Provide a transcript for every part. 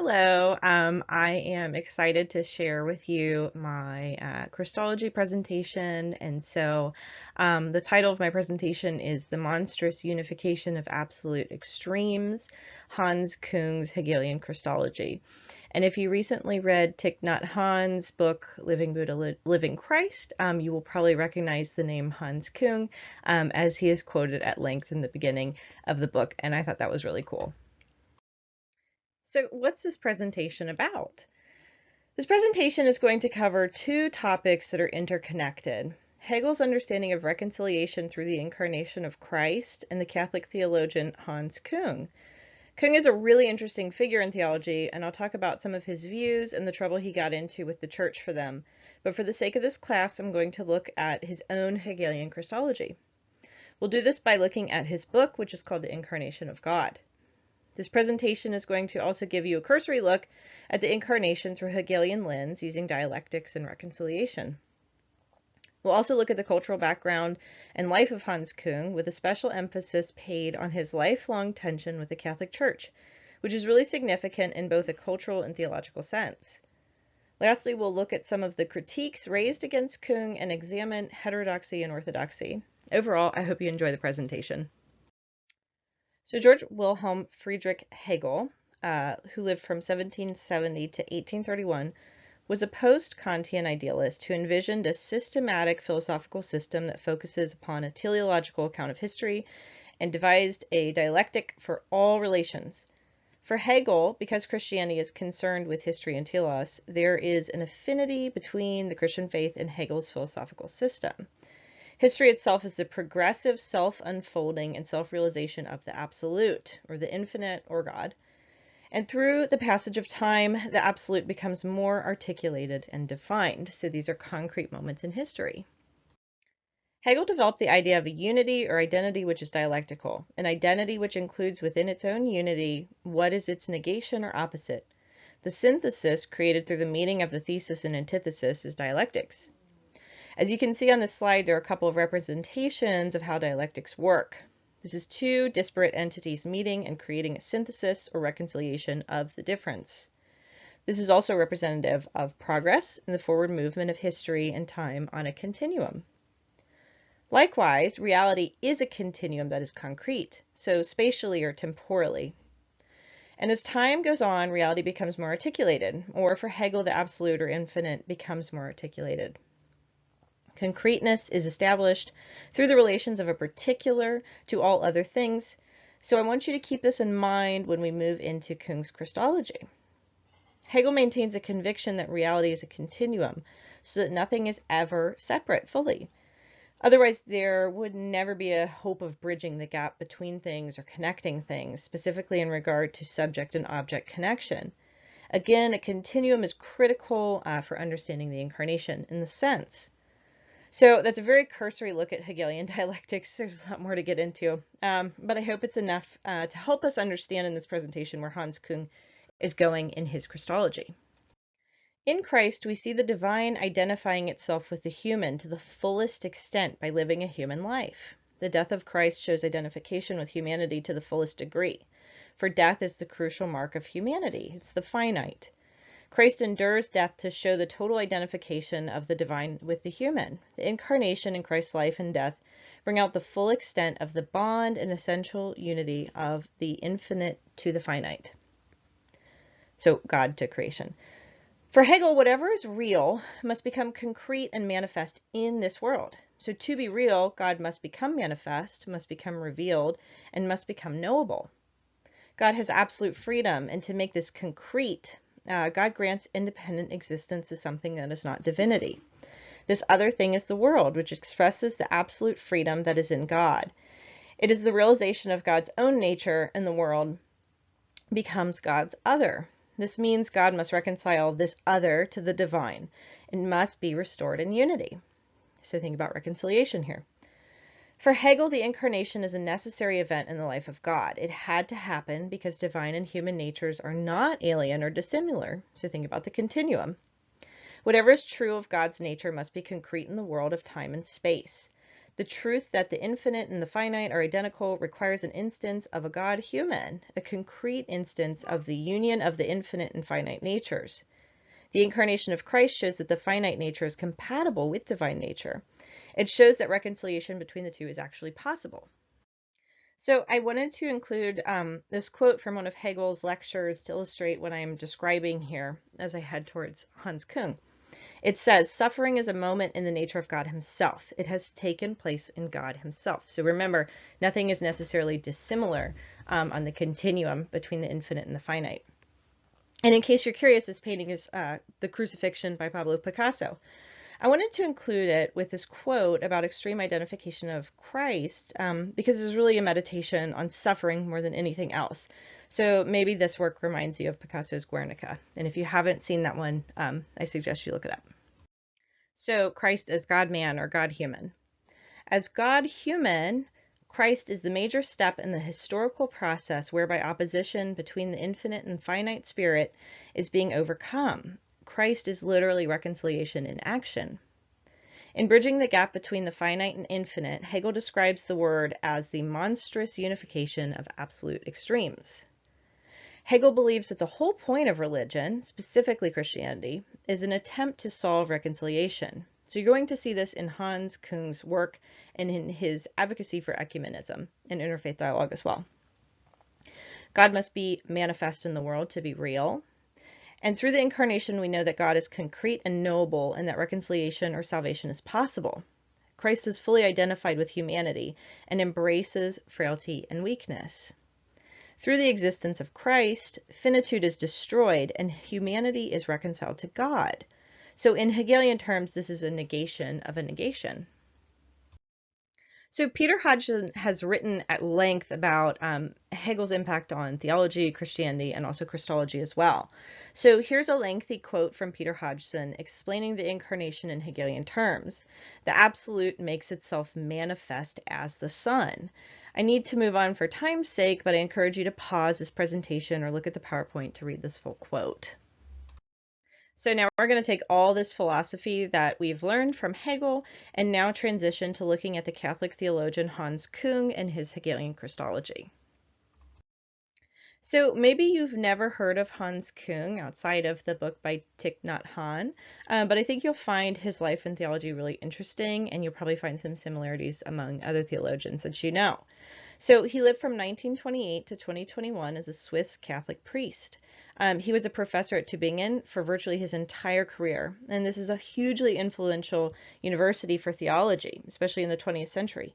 Hello, I am excited to share with you my Christology presentation. The title of my presentation is The Monstrous Unification of Absolute Extremes, Hans Küng's Hegelian Christology. And if you recently read Thich Nhat Hanh's book, Living Buddha, Living Christ, you will probably recognize the name Hans Küng as he is quoted at length in the beginning of the book, and I thought that was really cool. So what's this presentation about? This presentation is going to cover two topics that are interconnected: Hegel's understanding of reconciliation through the incarnation of Christ and the Catholic theologian Hans Küng. Küng is a really interesting figure in theology, and I'll talk about some of his views and the trouble he got into with the church for them. But for the sake of this class, I'm going to look at his own Hegelian Christology. We'll do this by looking at his book, which is called The Incarnation of God. This presentation is going to also give you a cursory look at the incarnation through a Hegelian lens using dialectics and reconciliation. We'll also look at the cultural background and life of Hans Küng, with a special emphasis paid on his lifelong tension with the Catholic Church, which is really significant in both a cultural and theological sense. Lastly, we'll look at some of the critiques raised against Küng and examine heterodoxy and orthodoxy. Overall, I hope you enjoy the presentation. So Georg Wilhelm Friedrich Hegel, who lived from 1770 to 1831, was a post-Kantian idealist who envisioned a systematic philosophical system that focuses upon a teleological account of history and devised a dialectic for all relations. For Hegel, because Christianity is concerned with history and telos, there is an affinity between the Christian faith and Hegel's philosophical system. History itself is the progressive self-unfolding and self-realization of the absolute, or the infinite, or God. And through the passage of time, the absolute becomes more articulated and defined. So these are concrete moments in history. Hegel developed the idea of a unity or identity which is dialectical, an identity which includes within its own unity what is its negation or opposite. The synthesis created through the meeting of the thesis and antithesis is dialectics. As you can see on this slide, there are a couple of representations of how dialectics work. This is two disparate entities meeting and creating a synthesis or reconciliation of the difference. This is also representative of progress in the forward movement of history and time on a continuum. Likewise, reality is a continuum that is concrete, so spatially or temporally. And as time goes on, reality becomes more articulated, or for Hegel, the absolute or infinite becomes more articulated. Concreteness is established through the relations of a particular to all other things, so I want you to keep this in mind when we move into Küng's Christology. Hegel maintains a conviction that reality is a continuum, so that nothing is ever separate fully. Otherwise, there would never be a hope of bridging the gap between things or connecting things, specifically in regard to subject and object connection. Again, a continuum is critical for understanding the incarnation in the sense. So that's a very cursory look at Hegelian dialectics. There's a lot more to get into, but I hope it's enough to help us understand in this presentation where Hans Küng is going in his Christology. In Christ, we see the divine identifying itself with the human to the fullest extent by living a human life. The death of Christ shows identification with humanity to the fullest degree, for death is the crucial mark of humanity. It's the finite. Christ endures death to show the total identification of the divine with the human. The incarnation in Christ's life and death bring out the full extent of the bond and essential unity of the infinite to the finite. So God to creation. For Hegel, whatever is real must become concrete and manifest in this world. So to be real, God must become manifest, must become revealed, and must become knowable. God has absolute freedom, and to make this concrete, God grants independent existence to something that is not divinity. This other thing is the world, which expresses the absolute freedom that is in God. It is the realization of God's own nature, and the world becomes God's other. This means God must reconcile this other to the divine. It must be restored in unity. So think about reconciliation here. For Hegel, the incarnation is a necessary event in the life of God. It had to happen because divine and human natures are not alien or dissimilar. So think about the continuum. Whatever is true of God's nature must be concrete in the world of time and space. The truth that the infinite and the finite are identical requires an instance of a God human, a concrete instance of the union of the infinite and finite natures. The incarnation of Christ shows that the finite nature is compatible with divine nature. It shows that reconciliation between the two is actually possible. So I wanted to include this quote from one of Hegel's lectures to illustrate what I'm describing here as I head towards Hans Küng. It says, suffering is a moment in the nature of God himself. It has taken place in God himself. So remember, nothing is necessarily dissimilar on the continuum between the infinite and the finite. And in case you're curious, this painting is The Crucifixion by Pablo Picasso. I wanted to include it with this quote about extreme identification of Christ because it's really a meditation on suffering more than anything else. So maybe this work reminds you of Picasso's Guernica. And if you haven't seen that one, I suggest you look it up. So Christ as God-man or God-human. As God-human, Christ is the major step in the historical process whereby opposition between the infinite and finite spirit is being overcome. Christ is literally reconciliation in action. In bridging the gap between the finite and infinite, Hegel describes the word as the monstrous unification of absolute extremes. Hegel believes that the whole point of religion, specifically Christianity, is an attempt to solve reconciliation. So you're going to see this in Hans Küng's work and in his advocacy for ecumenism and interfaith dialogue as well. God must be manifest in the world to be real. And through the incarnation, we know that God is concrete and knowable and that reconciliation or salvation is possible. Christ is fully identified with humanity and embraces frailty and weakness. Through the existence of Christ, finitude is destroyed and humanity is reconciled to God. So in Hegelian terms, this is a negation of a negation. So Peter Hodgson has written at length about Hegel's impact on theology, Christianity, and also Christology as well. So here's a lengthy quote from Peter Hodgson explaining the incarnation in Hegelian terms. The absolute makes itself manifest as the Son. I need to move on for time's sake, but I encourage you to pause this presentation or look at the PowerPoint to read this full quote. So now we're going to take all this philosophy that we've learned from Hegel and now transition to looking at the Catholic theologian Hans Küng and his Hegelian Christology. So maybe you've never heard of Hans Küng outside of the book by Thich Nhat Hanh, but I think you'll find his life and theology really interesting, and you'll probably find some similarities among other theologians that you know. So he lived from 1928 to 2021 as a Swiss Catholic priest. He was a professor at Tübingen for virtually his entire career, and this is a hugely influential university for theology, especially in the 20th century.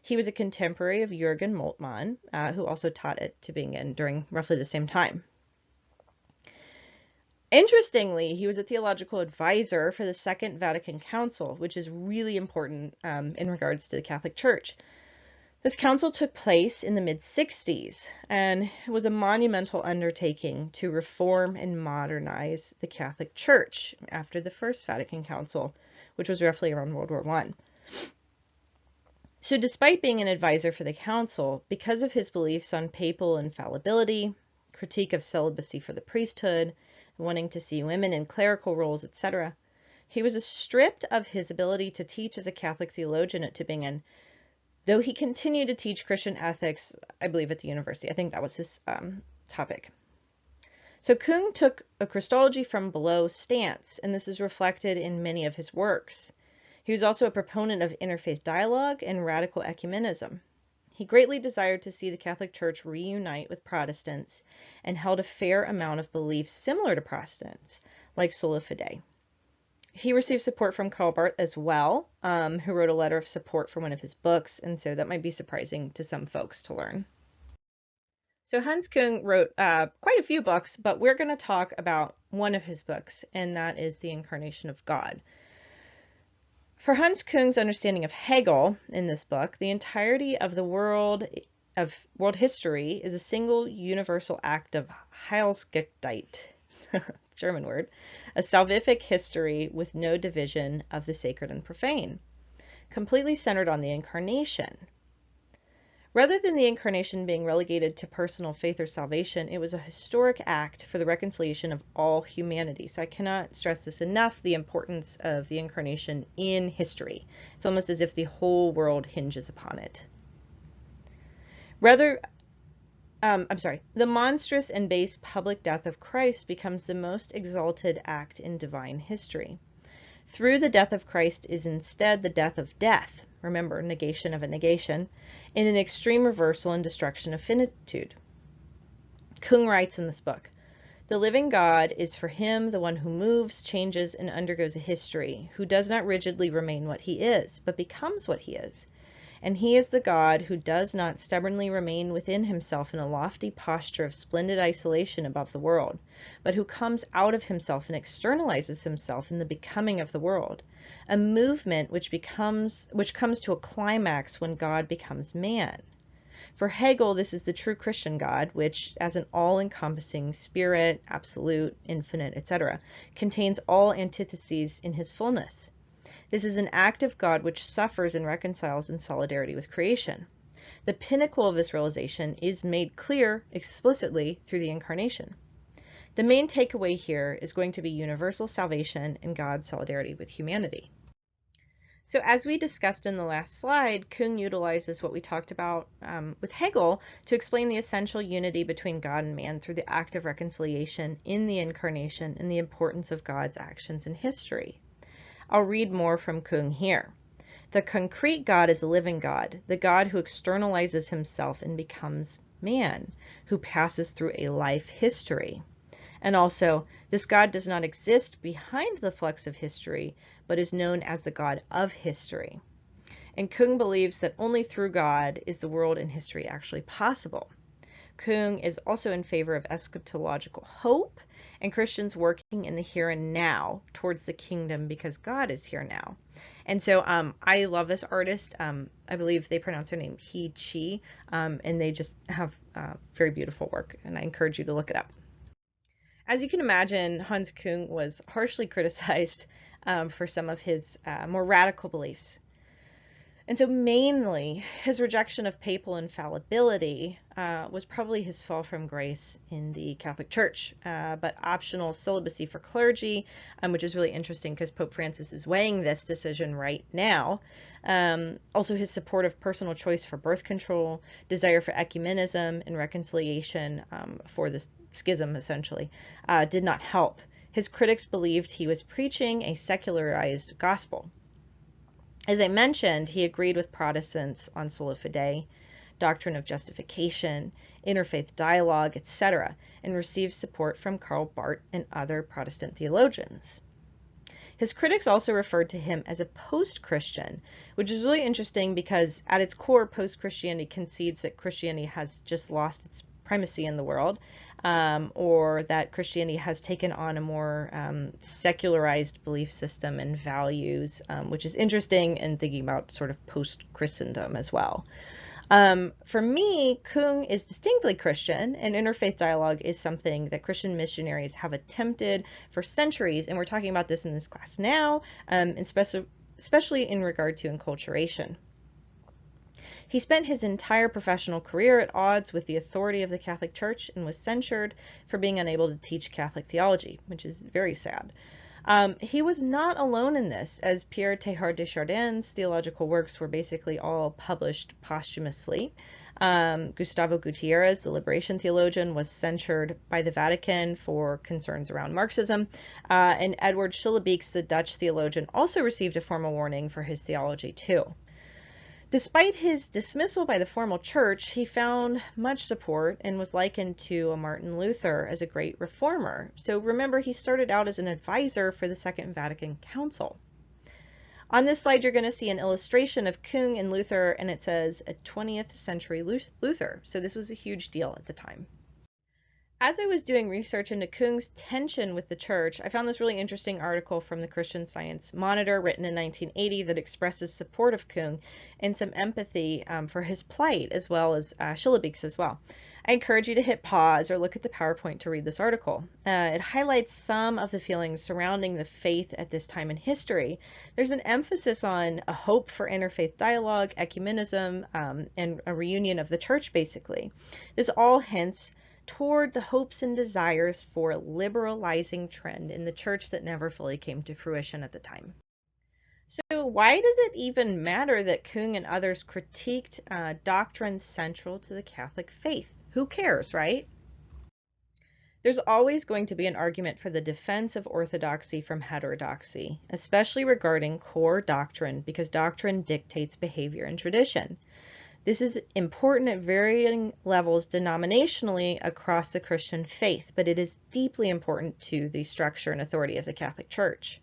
He was a contemporary of Jürgen Moltmann, who also taught at Tübingen during roughly the same time. Interestingly, he was a theological advisor for the Second Vatican Council, which is really important in regards to the Catholic Church. This council took place in the mid-60s and was a monumental undertaking to reform and modernize the Catholic Church after the First Vatican Council, which was roughly around World War I. So despite being an advisor for the council, because of his beliefs on papal infallibility, critique of celibacy for the priesthood, wanting to see women in clerical roles, etc., he was stripped of his ability to teach as a Catholic theologian at Tübingen, though he continued to teach Christian ethics, I believe, at the university. I think that was his topic. So Küng took a Christology from below stance, and this is reflected in many of his works. He was also a proponent of interfaith dialogue and radical ecumenism. He greatly desired to see the Catholic Church reunite with Protestants and held a fair amount of beliefs similar to Protestants, like sola fide. He received support from Karl Barth as well, who wrote a letter of support for one of his books, and so that might be surprising to some folks to learn. So Hans Küng wrote quite a few books, but we're going to talk about one of his books, and that is The Incarnation of God. For Hans Küng's understanding of Hegel in this book, the entirety of the world history is a single universal act of Heilsgeschichte, German word, a salvific history with no division of the sacred and profane, completely centered on the incarnation. Rather than the incarnation being relegated to personal faith or salvation, it was a historic act for the reconciliation of all humanity. So I cannot stress this enough, the importance of the incarnation in history. It's almost as if the whole world hinges upon it. The monstrous and base public death of Christ becomes the most exalted act in divine history. Through the death of Christ is instead the death of death. Remember, negation of a negation, in an extreme reversal and destruction of finitude. Küng writes in this book, "The living God is for him the one who moves, changes, and undergoes a history, who does not rigidly remain what he is, but becomes what he is. And he is the God who does not stubbornly remain within himself in a lofty posture of splendid isolation above the world, but who comes out of himself and externalizes himself in the becoming of the world, a movement which comes to a climax when God becomes man. For Hegel, this is the true Christian God, which, as an all-encompassing spirit, absolute, infinite, etc., contains all antitheses in his fullness. This is an active God which suffers and reconciles in solidarity with creation. The pinnacle of this realization is made clear explicitly through the incarnation. The main takeaway here is going to be universal salvation and God's solidarity with humanity." So as we discussed in the last slide, Küng utilizes what we talked about with Hegel to explain the essential unity between God and man through the act of reconciliation in the incarnation and the importance of God's actions in history. I'll read more from Küng here. "The concrete God is a living God, the God who externalizes himself and becomes man, who passes through a life history." And also, this God does not exist behind the flux of history, but is known as the God of history. And Küng believes that only through God is the world and history actually possible. Küng is also in favor of eschatological hope and Christians working in the here and now towards the kingdom because God is here now. And so I love this artist. I believe they pronounce her name he, she, and they just have very beautiful work, and I encourage you to look it up. As you can imagine, Hans Küng was harshly criticized for some of his more radical beliefs. And so mainly his rejection of papal infallibility was probably his fall from grace in the Catholic Church, but optional celibacy for clergy, which is really interesting because Pope Francis is weighing this decision right now. Also his support of personal choice for birth control, desire for ecumenism and reconciliation for this schism essentially, did not help. His critics believed he was preaching a secularized gospel. As I mentioned, he agreed with Protestants on sola fide, doctrine of justification, interfaith dialogue, etc., and received support from Karl Barth and other Protestant theologians. His critics also referred to him as a post-Christian, which is really interesting because at its core, post-Christianity concedes that Christianity has just lost its primacy in the world, or that Christianity has taken on a more secularized belief system and values, which is interesting in thinking about sort of post-Christendom as well. For me, Küng is distinctly Christian, and interfaith dialogue is something that Christian missionaries have attempted for centuries, and we're talking about this in this class now, especially in regard to enculturation. He spent his entire professional career at odds with the authority of the Catholic Church and was censured for being unable to teach Catholic theology, which is very sad. He was not alone in this, as Pierre Teilhard de Chardin's theological works were basically all published posthumously. Gustavo Gutierrez, the liberation theologian, was censured by the Vatican for concerns around Marxism, and Edward Schillebeeckx, the Dutch theologian, also received a formal warning for his theology too. Despite his dismissal by the formal church, he found much support and was likened to a Martin Luther as a great reformer. So remember, he started out as an advisor for the Second Vatican Council. On this slide, you're going to see an illustration of Küng and Luther, and it says a 20th century Luther. So this was a huge deal at the time. As I was doing research into Küng's tension with the church, I found this really interesting article from the Christian Science Monitor written in 1980 that expresses support of Küng and some empathy for his plight, as well as Schillebeeck's as well. I encourage you to hit pause or look at the PowerPoint to read this article. It highlights some of the feelings surrounding the faith at this time in history. There's an emphasis on a hope for interfaith dialogue, ecumenism, and a reunion of the church, basically. This all hints toward the hopes and desires for a liberalizing trend in the church that never fully came to fruition at the time. So why does it even matter that Küng and others critiqued doctrines central to the Catholic faith? Who cares, right? There's always going to be an argument for the defense of orthodoxy from heterodoxy, especially regarding core doctrine, because doctrine dictates behavior and tradition. This is important at varying levels denominationally across the Christian faith, but it is deeply important to the structure and authority of the Catholic Church.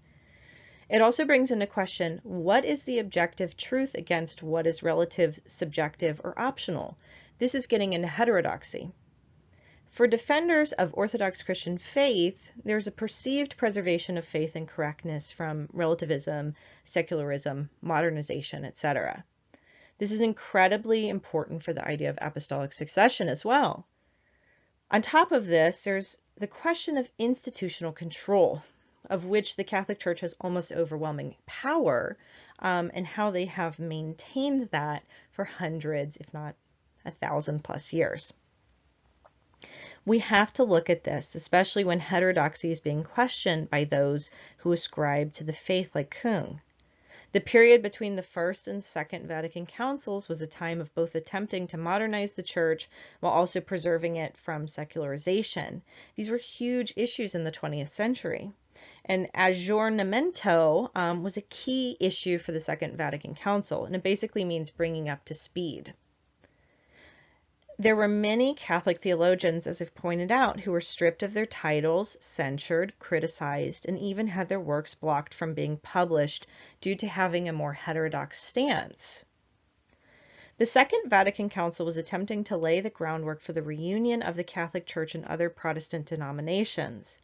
It also brings into question what is the objective truth against what is relative, subjective, or optional. This is getting into heterodoxy. For defenders of Orthodox Christian faith, there's a perceived preservation of faith and correctness from relativism, secularism, modernization, etc. This is incredibly important for the idea of apostolic succession as well. On top of this, there's the question of institutional control, of which the Catholic Church has almost overwhelming power, and how they have maintained that for hundreds, if not 1,000+ years. We have to look at this, especially when heterodoxy is being questioned by those who ascribe to the faith like Küng. The period between the First and Second Vatican Councils was a time of both attempting to modernize the church while also preserving it from secularization. These were huge issues in the 20th century. And aggiornamento was a key issue for the Second Vatican Council, and it basically means bringing up to speed. There were many Catholic theologians, as I've pointed out, who were stripped of their titles, censured, criticized, and even had their works blocked from being published due to having a more heterodox stance. The Second Vatican Council was attempting to lay the groundwork for the reunion of the Catholic Church and other Protestant denominations.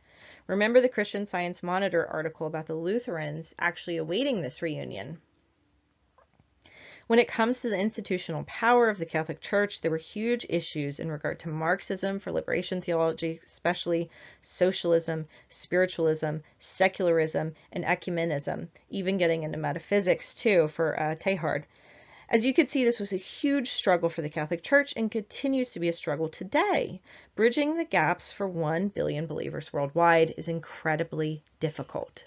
Remember the Christian Science Monitor article about the Lutherans actually awaiting this reunion. When it comes to the institutional power of the Catholic Church, there were huge issues in regard to Marxism for liberation theology, especially socialism, spiritualism, secularism, and ecumenism, even getting into metaphysics too for Teilhard. As you could see, this was a huge struggle for the Catholic Church and continues to be a struggle today. Bridging the gaps for 1 billion believers worldwide is incredibly difficult.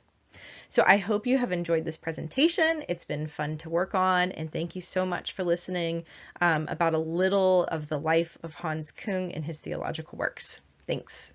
So I hope you have enjoyed this presentation. It's been fun to work on, and thank you so much for listening about a little of the life of Hans Küng and his theological works. Thanks.